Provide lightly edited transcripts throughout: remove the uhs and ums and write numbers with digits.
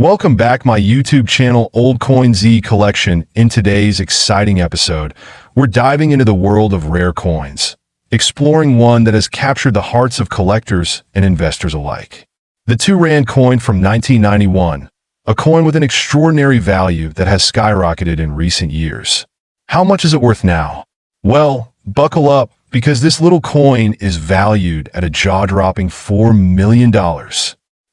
Welcome back my YouTube channel Old Coin Z Collection. In today's exciting episode, we're diving into the world of rare coins, exploring one that has captured the hearts of collectors and investors alike. The 2 Rand coin from 1991, a coin with an extraordinary value that has skyrocketed in recent years. How much is it worth now? Well, buckle up, because this little coin is valued at a jaw-dropping $4 million.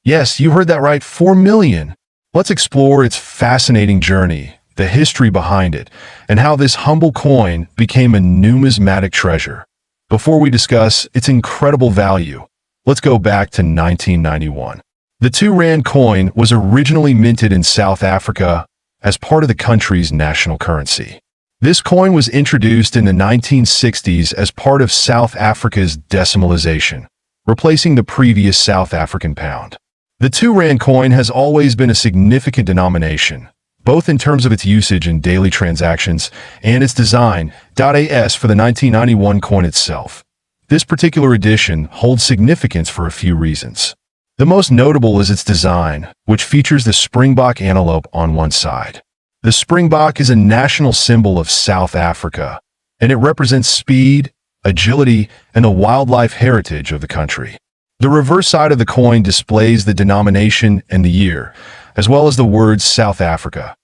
Yes, you heard that right, $4 million. Let's explore its fascinating journey, the history behind it, and how this humble coin became a numismatic treasure. Before we discuss its incredible value, let's go back to 1991. The 2 Rand coin was originally minted in South Africa as part of the country's national currency. This coin was introduced in the 1960s as part of South Africa's decimalization, replacing the previous South African pound. The 2 Rand coin has always been a significant denomination, both in terms of its usage in daily transactions and its design. As for the 1991 coin itself, this particular edition holds significance for a few reasons. The most notable is its design, which features the springbok antelope on one side. The springbok is a national symbol of South Africa, and it represents speed, agility, and the wildlife heritage of the country. The reverse side of the coin displays the denomination and the year, as well as the words South Africa.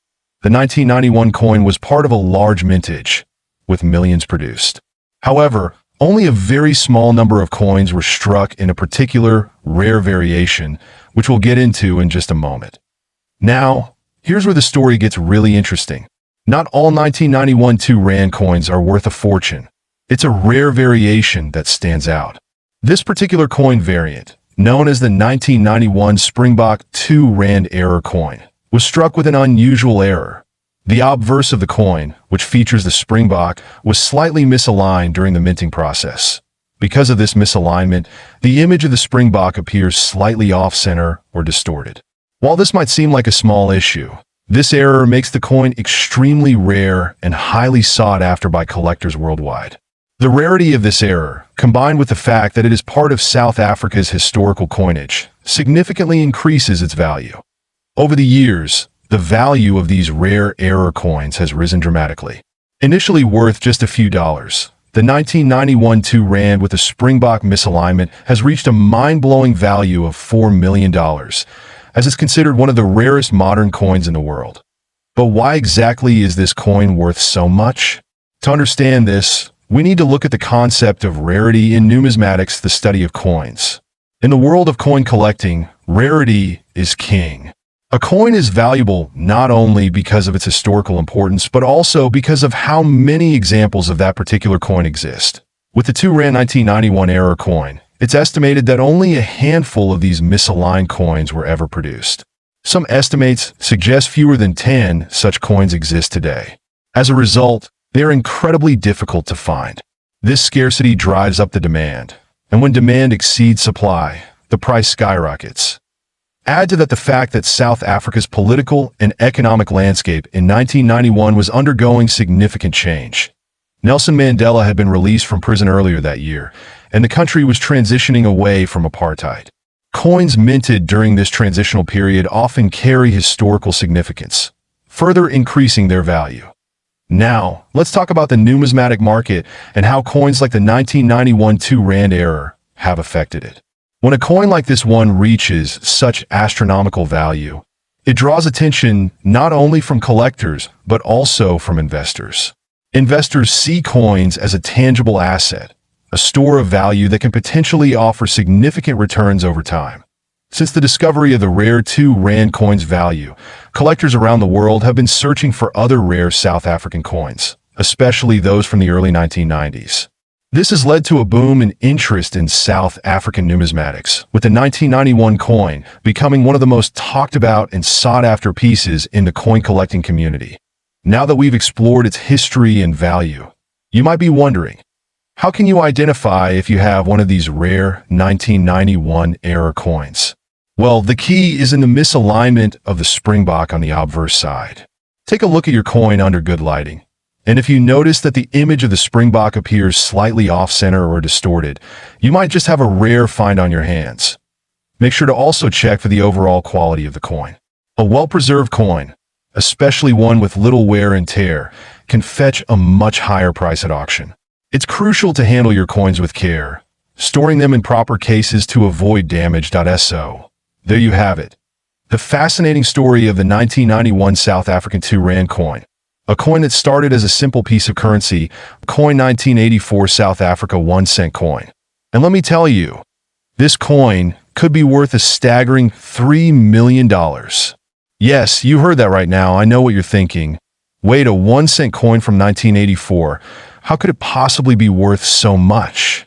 The 1991 coin was part of a large mintage, with millions produced. However, only a very small number of coins were struck in a particular rare variation, which we'll get into in just a moment. Now, here's where the story gets really interesting. Not all 1991 2 Rand coins are worth a fortune. It's a rare variation that stands out. This particular coin variant, known as the 1991 Springbok 2 Rand error coin, was struck with an unusual error. The obverse of the coin, which features the springbok, was slightly misaligned during the minting process. Because of this misalignment, the image of the springbok appears slightly off-center or distorted. While this might seem like a small issue, this error makes the coin extremely rare and highly sought after by collectors worldwide. The rarity of this error, combined with the fact that it is part of South Africa's historical coinage, significantly increases its value. Over the years, the value of these rare error coins has risen dramatically. Initially worth just a few dollars, the 1991 2 Rand with a springbok misalignment has reached a mind-blowing value of $4 million, as it's considered one of the rarest modern coins in the world. But why exactly is this coin worth so much? To understand this, we need to look at the concept of rarity in numismatics, the study of coins. In the world of coin collecting, rarity is king. A coin is valuable not only because of its historical importance, but also because of how many examples of that particular coin exist. With the 2 Rand 1991 error coin, it's estimated that only a handful of these misaligned coins were ever produced. Some estimates suggest fewer than 10 such coins exist today. As a result, they are incredibly difficult to find. This scarcity drives up the demand, and when demand exceeds supply, the price skyrockets. Add to that the fact that South Africa's political and economic landscape in 1991 was undergoing significant change. Nelson Mandela had been released from prison earlier that year, and the country was transitioning away from apartheid. Coins minted during this transitional period often carry historical significance, further increasing their value. Now, let's talk about the numismatic market and how coins like the 1991 2 Rand error have affected it. When a coin like this one reaches such astronomical value, it draws attention not only from collectors, but also from investors. Investors see coins as a tangible asset, a store of value that can potentially offer significant returns over time. Since the discovery of the rare 2 Rand coin's value, collectors around the world have been searching for other rare South African coins, especially those from the early 1990s. This has led to a boom in interest in South African numismatics, with the 1991 coin becoming one of the most talked about and sought-after pieces in the coin collecting community. Now that we've explored its history and value, you might be wondering, how can you identify if you have one of these rare 1991 error coins? Well, the key is in the misalignment of the springbok on the obverse side. Take a look at your coin under good lighting, and if you notice that the image of the springbok appears slightly off-center or distorted, you might just have a rare find on your hands. Make sure to also check for the overall quality of the coin. A well-preserved coin, especially one with little wear and tear, can fetch a much higher price at auction. It's crucial to handle your coins with care, storing them in proper cases to avoid damage. So, there you have it. The fascinating story of the 1991 South African 2 Rand coin. A coin that started as a simple piece of currency, coin 1984 South Africa 1 cent coin. And let me tell you, this coin could be worth a staggering $3 million. Yes, you heard that right now. I know what you're thinking. Wait, a 1 cent coin from 1984. How could it possibly be worth so much?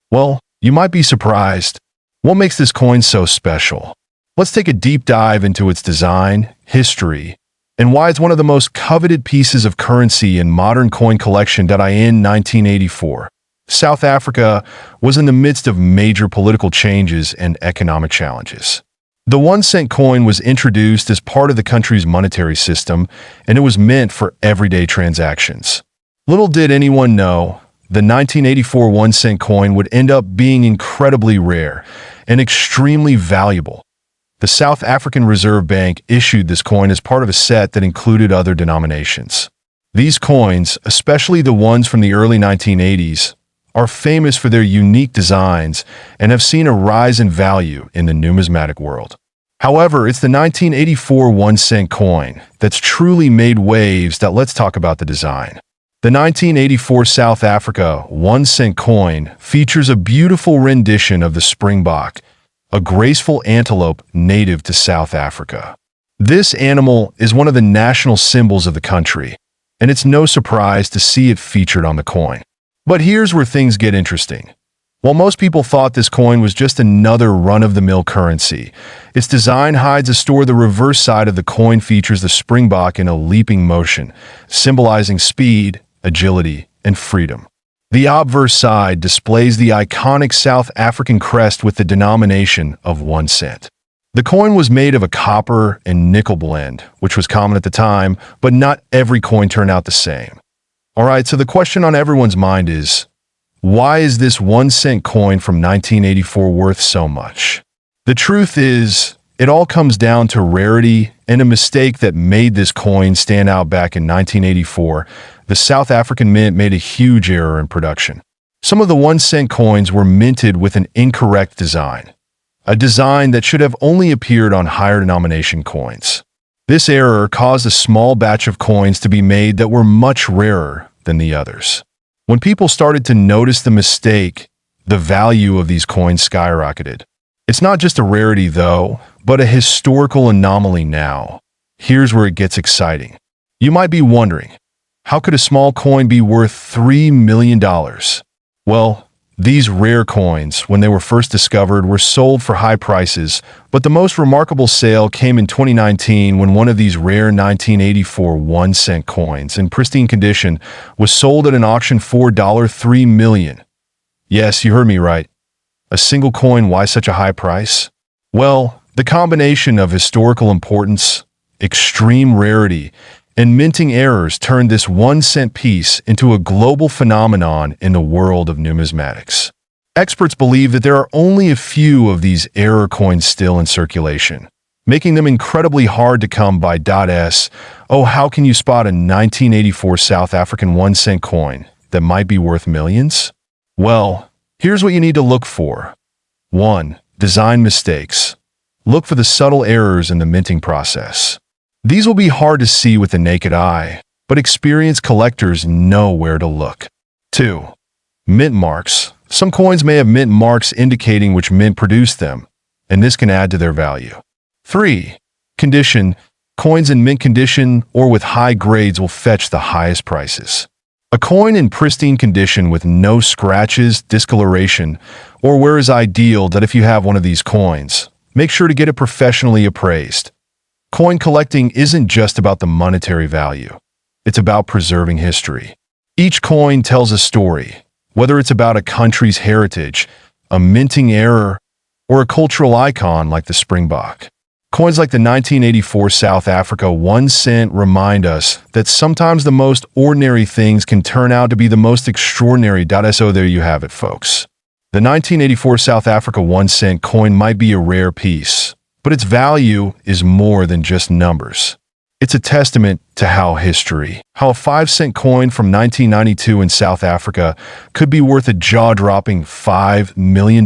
Well, you might be surprised. What makes this coin so special? Let's take a deep dive into its design, history, and why it's one of the most coveted pieces of currency in modern coin collection. In 1984, South Africa was in the midst of major political changes and economic challenges. The 1 cent coin was introduced as part of the country's monetary system, and it was meant for everyday transactions. Little did anyone know, the 1984 1 cent coin would end up being incredibly rare and extremely valuable. The South African Reserve Bank issued this coin as part of a set that included other denominations. These coins, especially the ones from the early 1980s, are famous for their unique designs and have seen a rise in value in the numismatic world. However, it's the 1984 1 cent coin that's truly made waves. Let's talk about the design. The 1984 South Africa 1 cent coin features a beautiful rendition of the springbok, a graceful antelope native to South Africa. This animal is one of the national symbols of the country, and it's no surprise to see it featured on the coin. But here's where things get interesting. While most people thought this coin was just another run-of-the-mill currency, its design hides a story. The reverse side of the coin features the springbok in a leaping motion, symbolizing speed, agility, and freedom. The obverse side displays the iconic South African crest with the denomination of 1 cent. The coin was made of a copper and nickel blend, which was common at the time, but not every coin turned out the same. Alright, so the question on everyone's mind is, why is this 1 cent coin from 1984 worth so much? The truth is, it all comes down to rarity and a mistake that made this coin stand out. Back in 1984, the South African Mint made a huge error in production. Some of the 1 cent coins were minted with an incorrect design, a design that should have only appeared on higher denomination coins. This error caused a small batch of coins to be made that were much rarer than the others. When people started to notice the mistake, the value of these coins skyrocketed. It's not just a rarity, though, but a historical anomaly now. Here's where it gets exciting. You might be wondering, how could a small coin be worth $3 million? Well, these rare coins, when they were first discovered, were sold for high prices, but the most remarkable sale came in 2019 when one of these rare 1984 1 cent coins in pristine condition was sold at an auction for $3 million. Yes, you heard me right. A single coin. Why such a high price? Well, the combination of historical importance, extreme rarity, and minting errors turned this 1 cent piece into a global phenomenon in the world of numismatics. Experts believe that there are only a few of these error coins still in circulation, making them incredibly hard to come by. Oh, how can you spot a 1984 South African 1 cent coin that might be worth millions? Well, here's what you need to look for. 1. Design mistakes. Look for the subtle errors in the minting process. These will be hard to see with the naked eye, but experienced collectors know where to look. 2. Mint marks. Some coins may have mint marks indicating which mint produced them, and this can add to their value. 3. Condition. Coins in mint condition or with high grades will fetch the highest prices. A coin in pristine condition with no scratches, discoloration, or where is ideal. If you have one of these coins, make sure to get it professionally appraised. Coin collecting isn't just about the monetary value. It's about preserving history. Each coin tells a story, whether it's about a country's heritage, a minting error, or a cultural icon like the springbok. Coins like the 1984 South Africa 1 cent remind us that sometimes the most ordinary things can turn out to be the most extraordinary. So there you have it, folks. The 1984 South Africa 1 cent coin might be a rare piece, But its value is more than just numbers. It's a testament to how a 5-cent coin from 1992 in South Africa could be worth a jaw-dropping $5 million.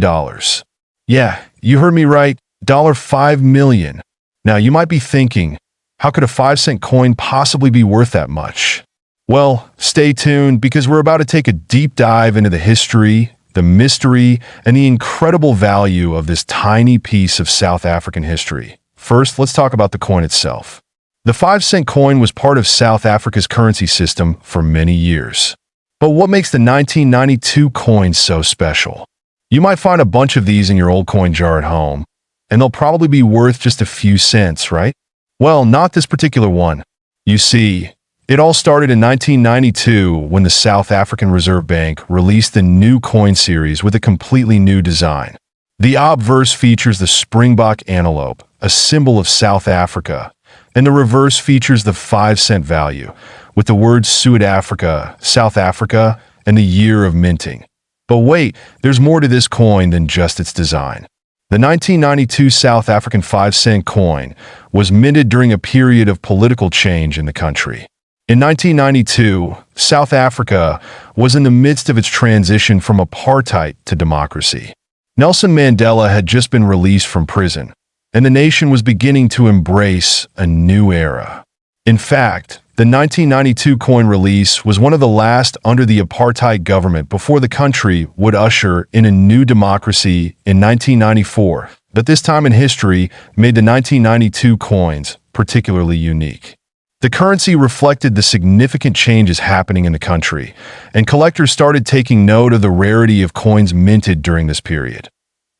Yeah, you heard me right, $5 million. Now, you might be thinking, how could a 5-cent coin possibly be worth that much? Well, stay tuned because we're about to take a deep dive into the history, the mystery, and the incredible value of this tiny piece of South African history. First, let's talk about the coin itself. The 5-cent coin was part of South Africa's currency system for many years. But what makes the 1992 coin so special? You might find a bunch of these in your old coin jar at home, and they'll probably be worth just a few cents, right? Well, not this particular one. You see, it all started in 1992 when the South African Reserve Bank released the new coin series with a completely new design. The obverse features the springbok antelope, a symbol of South Africa, and the reverse features the 5-cent value, with the words Suid-Afrika, South Africa, and the year of minting. But wait, there's more to this coin than just its design. The 1992 South African 5-cent coin was minted during a period of political change in the country. In 1992, South Africa was in the midst of its transition from apartheid to democracy. Nelson Mandela had just been released from prison, and the nation was beginning to embrace a new era. In fact, the 1992 coin release was one of the last under the apartheid government before the country would usher in a new democracy in 1994, but this time in history made the 1992 coins particularly unique. The currency reflected the significant changes happening in the country, and collectors started taking note of the rarity of coins minted during this period.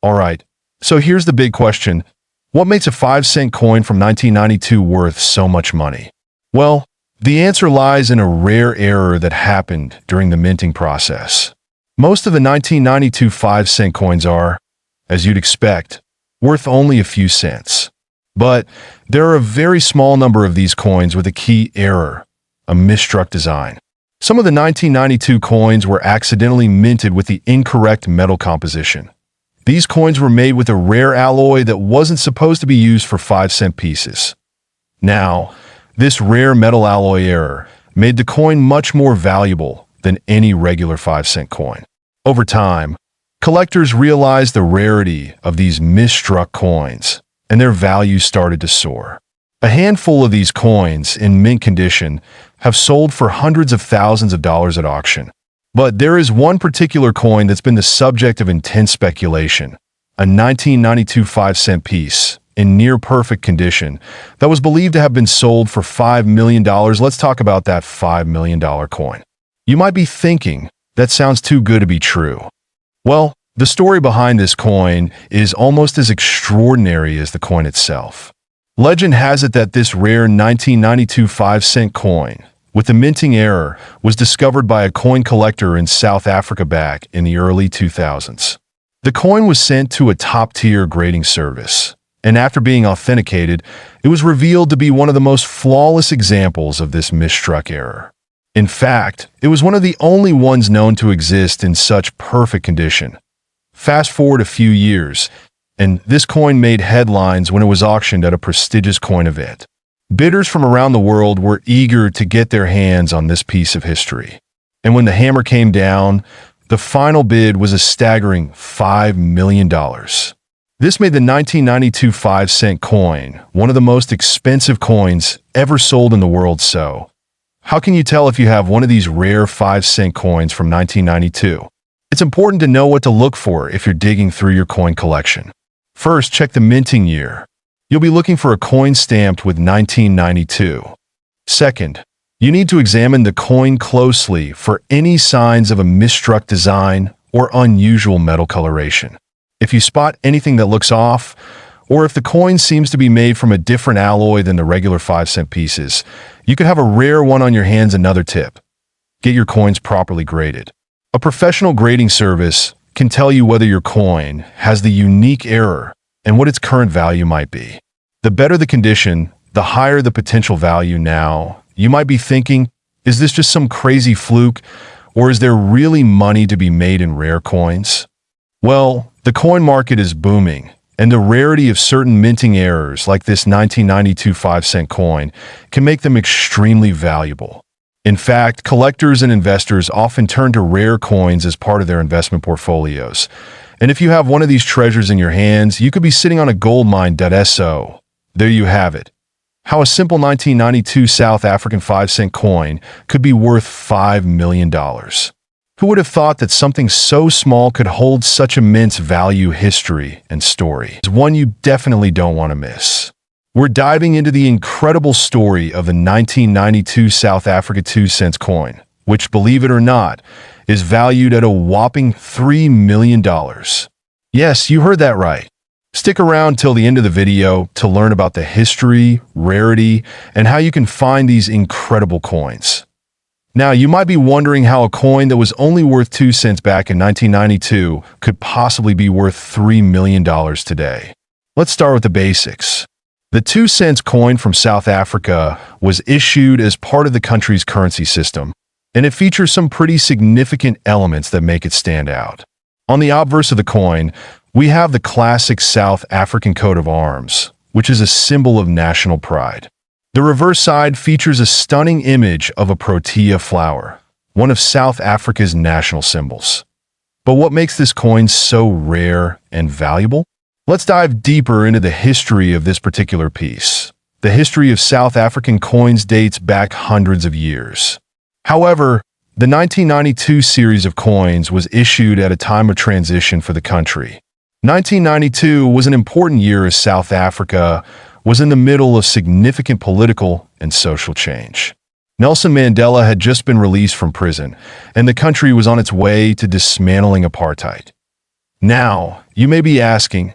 Alright, so here's the big question. What makes a 5-cent coin from 1992 worth so much money? Well, the answer lies in a rare error that happened during the minting process. Most of the 1992 5-cent coins are, as you'd expect, worth only a few cents. But there are a very small number of these coins with a key error, a misstruck design. Some of the 1992 coins were accidentally minted with the incorrect metal composition. These coins were made with a rare alloy that wasn't supposed to be used for 5-cent pieces. Now, this rare metal alloy error made the coin much more valuable than any regular 5-cent coin. Over time, collectors realized the rarity of these misstruck coins, and their value started to soar. A handful of these coins, in mint condition, have sold for hundreds of thousands of dollars at auction. But there is one particular coin that's been the subject of intense speculation, a 1992 5-cent piece, in near-perfect condition, that was believed to have been sold for $5 million. Let's talk about that $5 million coin. You might be thinking, that sounds too good to be true. Well, the story behind this coin is almost as extraordinary as the coin itself. Legend has it that this rare 1992 5-cent coin, with the minting error, was discovered by a coin collector in South Africa back in the early 2000s. The coin was sent to a top-tier grading service, and after being authenticated, it was revealed to be one of the most flawless examples of this misstruck error. In fact, it was one of the only ones known to exist in such perfect condition. Fast forward a few years, and this coin made headlines when it was auctioned at a prestigious coin event. Bidders from around the world were eager to get their hands on this piece of history. And when the hammer came down, the final bid was a staggering $5 million. This made the 1992 5-cent coin one of the most expensive coins ever sold in the world. So, how can you tell if you have one of these rare 5-cent coins from 1992? It's important to know what to look for if you're digging through your coin collection. First, check the minting year. You'll be looking for a coin stamped with 1992. Second, you need to examine the coin closely for any signs of a misstruck design or unusual metal coloration. If you spot anything that looks off, or if the coin seems to be made from a different alloy than the regular 5-cent pieces, you could have a rare one on your hands. Another tip: get your coins properly graded. A professional grading service can tell you whether your coin has the unique error and what its current value might be. The better the condition, the higher the potential value. Now, you might be thinking, is this just some crazy fluke, or is there really money to be made in rare coins? Well, the coin market is booming, And the rarity of certain minting errors, like this 1992 5-cent coin, can make them extremely valuable. In fact, collectors and investors often turn to rare coins as part of their investment portfolios. And if you have one of these treasures in your hands, you could be sitting on a gold mine. So, there you have it. How a simple 1992 South African 5-cent coin could be worth $5 million. Who would have thought that something so small could hold such immense value, history, and story? It's one you definitely don't want to miss. We're diving into the incredible story of the 1992 South Africa 2-cent coin, which, believe it or not, is valued at a whopping $3 million. Yes, you heard that right. Stick around till the end of the video to learn about the history, rarity, and how you can find these incredible coins. Now, you might be wondering how a coin that was only worth 2 cents back in 1992 could possibly be worth $3 million today. Let's start with the basics. The 2 cents coin from South Africa was issued as part of the country's currency system, and it features some pretty significant elements that make it stand out. On the obverse of the coin, we have the classic South African coat of arms, which is a symbol of national pride. The reverse side features a stunning image of a protea flower, one of South Africa's national symbols. But what makes this coin so rare and valuable? Let's dive deeper into the history of this particular piece. The history of South African coins dates back hundreds of years. However, the 1992 series of coins was issued at a time of transition for the country. 1992 was an important year as South Africa was in the middle of significant political and social change. Nelson Mandela had just been released from prison, and the country was on its way to dismantling apartheid. Now, you may be asking,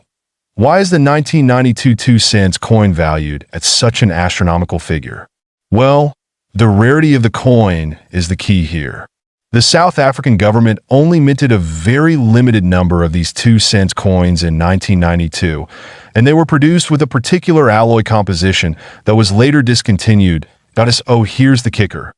why is the 1992 2 cents coin valued at such an astronomical figure? Well, the rarity of the coin is the key here. The South African government only minted a very limited number of these 2 cents coins in 1992, and they were produced with a particular alloy composition that was later discontinued. Here's the kicker.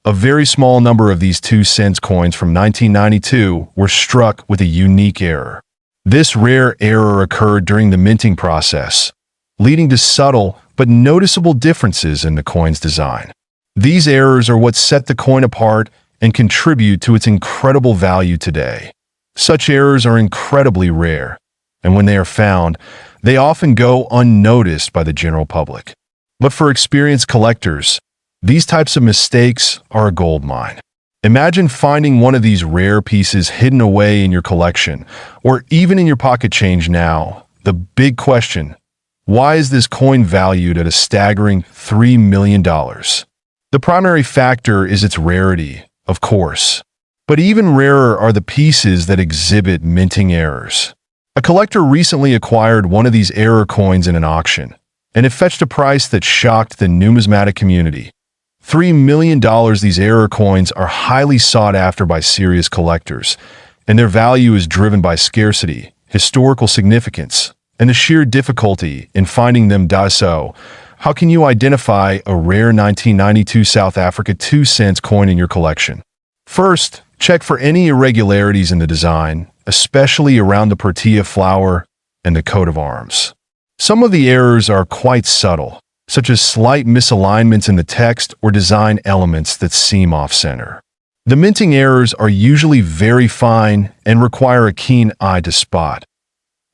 A very small number of these 2 cents coins from 1992 were struck with a unique error. This rare error occurred during the minting process, leading to subtle but noticeable differences in the coin's design. These errors are what set the coin apart and contribute to its incredible value today. Such errors are incredibly rare, and when they are found, they often go unnoticed by the general public. But for experienced collectors, these types of mistakes are a gold mine. Imagine finding one of these rare pieces hidden away in your collection, or even in your pocket change now. The big question, why is this coin valued at a staggering $3 million? The primary factor is its rarity, of course. But even rarer are the pieces that exhibit minting errors. A collector recently acquired one of these error coins in an auction, and it fetched a price that shocked the numismatic community. $3 million. These error coins are highly sought after by serious collectors, and their value is driven by scarcity, historical significance, and the sheer difficulty in finding them. So, how can you identify a rare 1992 South Africa 2 cents coin in your collection? First, check for any irregularities in the design, especially around the protea flower and the coat of arms. Some of the errors are quite subtle, such as slight misalignments in the text or design elements that seem off-center. The minting errors are usually very fine and require a keen eye to spot.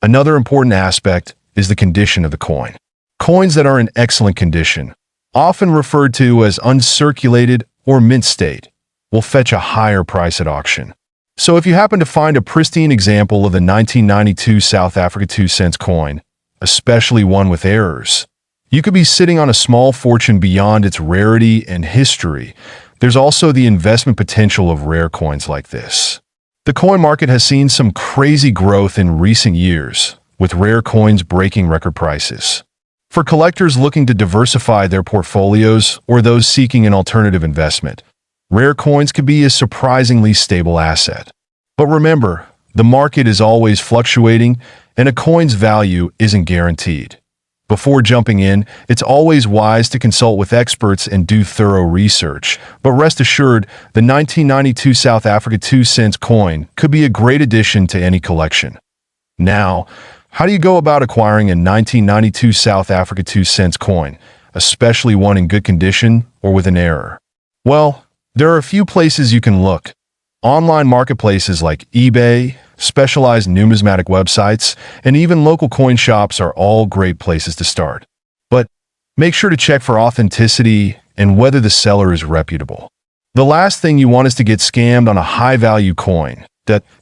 Another important aspect is the condition of the coin. Coins that are in excellent condition, often referred to as uncirculated or mint state, will fetch a higher price at auction. So if you happen to find a pristine example of the 1992 South Africa 2 cents coin, especially one with errors, you could be sitting on a small fortune beyond its rarity and history. There's also the investment potential of rare coins like this. The coin market has seen some crazy growth in recent years, with rare coins breaking record prices. For collectors looking to diversify their portfolios or those seeking an alternative investment, rare coins can be a surprisingly stable asset. But remember, the market is always fluctuating, and a coin's value isn't guaranteed. Before jumping in, it's always wise to consult with experts and do thorough research. But rest assured, the 1992 South Africa 2 cents coin could be a great addition to any collection. Now, How do you go about acquiring a 1992 South Africa 2 cents coin, especially one in good condition or with an error? Well, there are a few places you can look. Online marketplaces like eBay, specialized numismatic websites, and even local coin shops are all great places to start. But make sure to check for authenticity and whether the seller is reputable. The last thing you want is to get scammed on a high-value coin.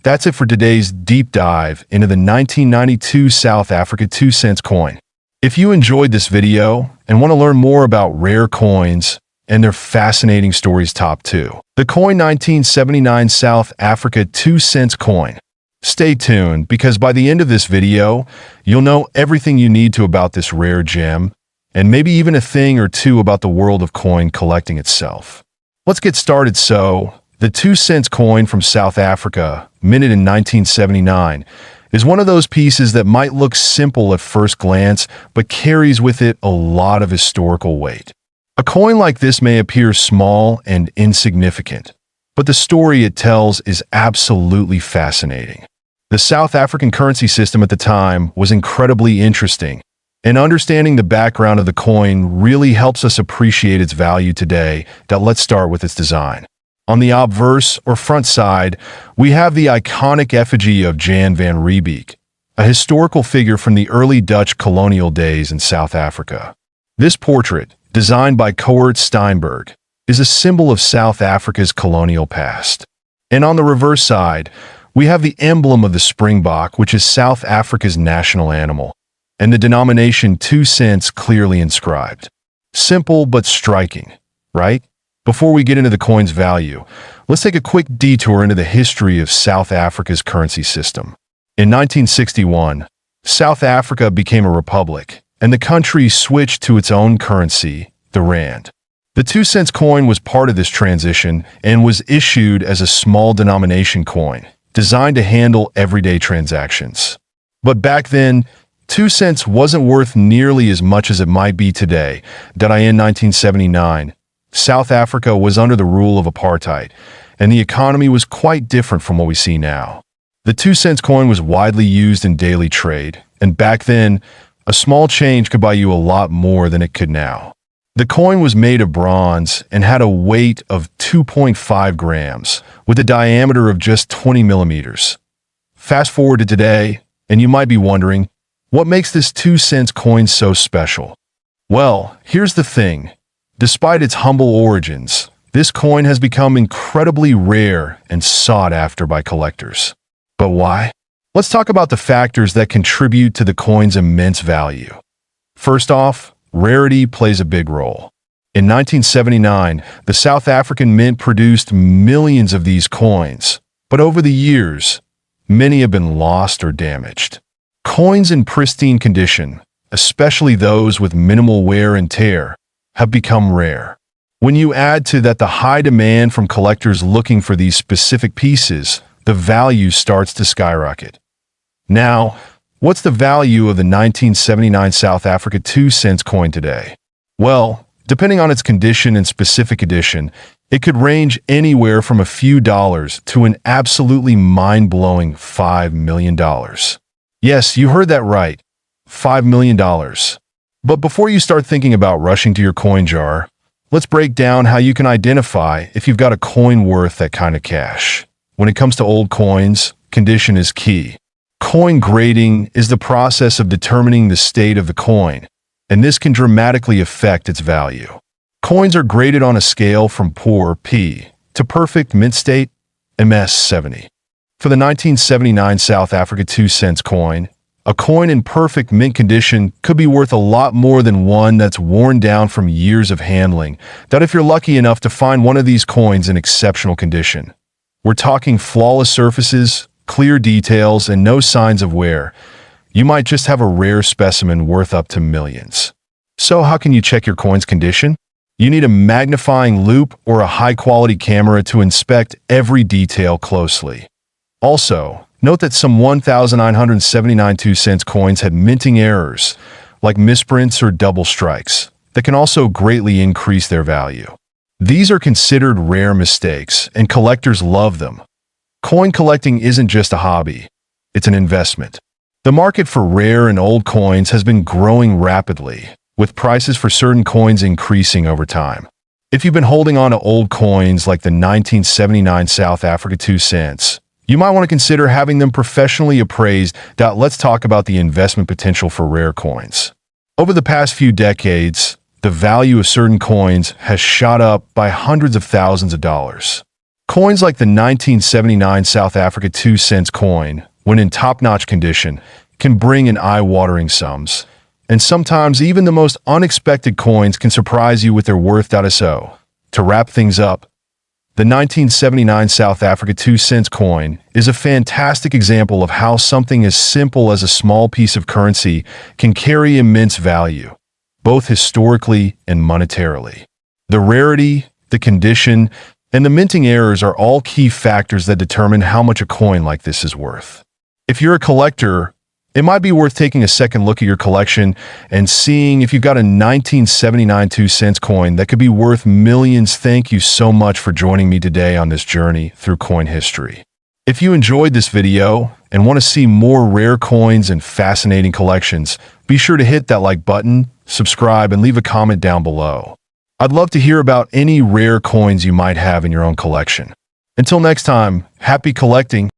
That's it for today's deep dive into the 1992 South Africa 2 cents coin. If you enjoyed this video and want to learn more about rare coins and their fascinating stories, top 2. The coin 1979 South Africa 2 cents coin. Stay tuned because by the end of this video, you'll know everything you need to about this rare gem and maybe even a thing or two about the world of coin collecting itself. Let's get started. So, the 2 cents coin from South Africa, minted in 1979, is one of those pieces that might look simple at first glance, but carries with it a lot of historical weight. A coin like this may appear small and insignificant, but the story it tells is absolutely fascinating. The South African currency system at the time was incredibly interesting, and understanding the background of the coin really helps us appreciate its value today. Let's start with its design. On the obverse, or front side, we have the iconic effigy of Jan van Riebeeck, a historical figure from the early Dutch colonial days in South Africa. This portrait, designed by Coert Steinberg, is a symbol of South Africa's colonial past. And on the reverse side, we have the emblem of the springbok, which is South Africa's national animal, and the denomination 2 cents clearly inscribed. Simple but striking, right? Before we get into the coin's value, let's take a quick detour into the history of South Africa's currency system. In 1961, South Africa became a republic, and the country switched to its own currency, the rand. The 2 cents coin was part of this transition and was issued as a small denomination coin, designed to handle everyday transactions. But back then, 2 cents wasn't worth nearly as much as it might be today. In 1979, South Africa was under the rule of apartheid, and the economy was quite different from what we see now. The 2 cents coin was widely used in daily trade, and back then, a small change could buy you a lot more than it could now. The coin was made of bronze and had a weight of 2.5 grams, with a diameter of just 20 millimeters. Fast forward to today, and you might be wondering, what makes this 2 cents coin so special? Well, here's the thing. Despite its humble origins, this coin has become incredibly rare and sought after by collectors. But why? Let's talk about the factors that contribute to the coin's immense value. First off, rarity plays a big role. In 1979, the South African Mint produced millions of these coins, but over the years, many have been lost or damaged. Coins in pristine condition, especially those with minimal wear and tear, have become rare. When you add to that the high demand from collectors looking for these specific pieces, the value starts to skyrocket. Now, what's the value of the 1979 South Africa 2 cents coin today? Well, depending on its condition and specific edition, it could range anywhere from a few dollars to an absolutely mind-blowing $5 million. Yes, you heard that right, $5 million. But before you start thinking about rushing to your coin jar, let's break down how you can identify if you've got a coin worth that kind of cash. When it comes to old coins, condition is key. Coin grading is the process of determining the state of the coin, and this can dramatically affect its value. Coins are graded on a scale from poor P to perfect mint state, MS 70. For the 1979 South Africa 2 cents coin, a coin in perfect mint condition could be worth a lot more than one that's worn down from years of handling. If you're lucky enough to find one of these coins in exceptional condition. We're talking flawless surfaces, clear details, and no signs of wear. You might just have a rare specimen worth up to millions. So how can you check your coin's condition? You need a magnifying loupe or a high-quality camera to inspect every detail closely. Also, note that some 1,979 2 cents coins had minting errors, like misprints or double strikes, that can also greatly increase their value. These are considered rare mistakes, and collectors love them. Coin collecting isn't just a hobby, it's an investment. The market for rare and old coins has been growing rapidly, with prices for certain coins increasing over time. If you've been holding on to old coins like the 1979 South Africa 2 cents, you might want to consider having them professionally appraised. Let's talk about the investment potential for rare coins. Over the past few decades, the value of certain coins has shot up by hundreds of thousands of dollars. Coins like the 1979 South Africa 2 cents coin, when in top-notch condition, can bring in eye-watering sums, and sometimes even the most unexpected coins can surprise you with their worth. So, to wrap things up, the 1979 South Africa 2 cents coin is a fantastic example of how something as simple as a small piece of currency can carry immense value, both historically and monetarily. The rarity, the condition, and the minting errors are all key factors that determine how much a coin like this is worth. If you're a collector, it might be worth taking a second look at your collection and seeing if you've got a 1979 2 cents coin that could be worth millions. Thank you so much for joining me today on this journey through coin history. If you enjoyed this video and want to see more rare coins and fascinating collections, be sure to hit that like button, subscribe, and leave a comment down below. I'd love to hear about any rare coins you might have in your own collection. Until next time, happy collecting!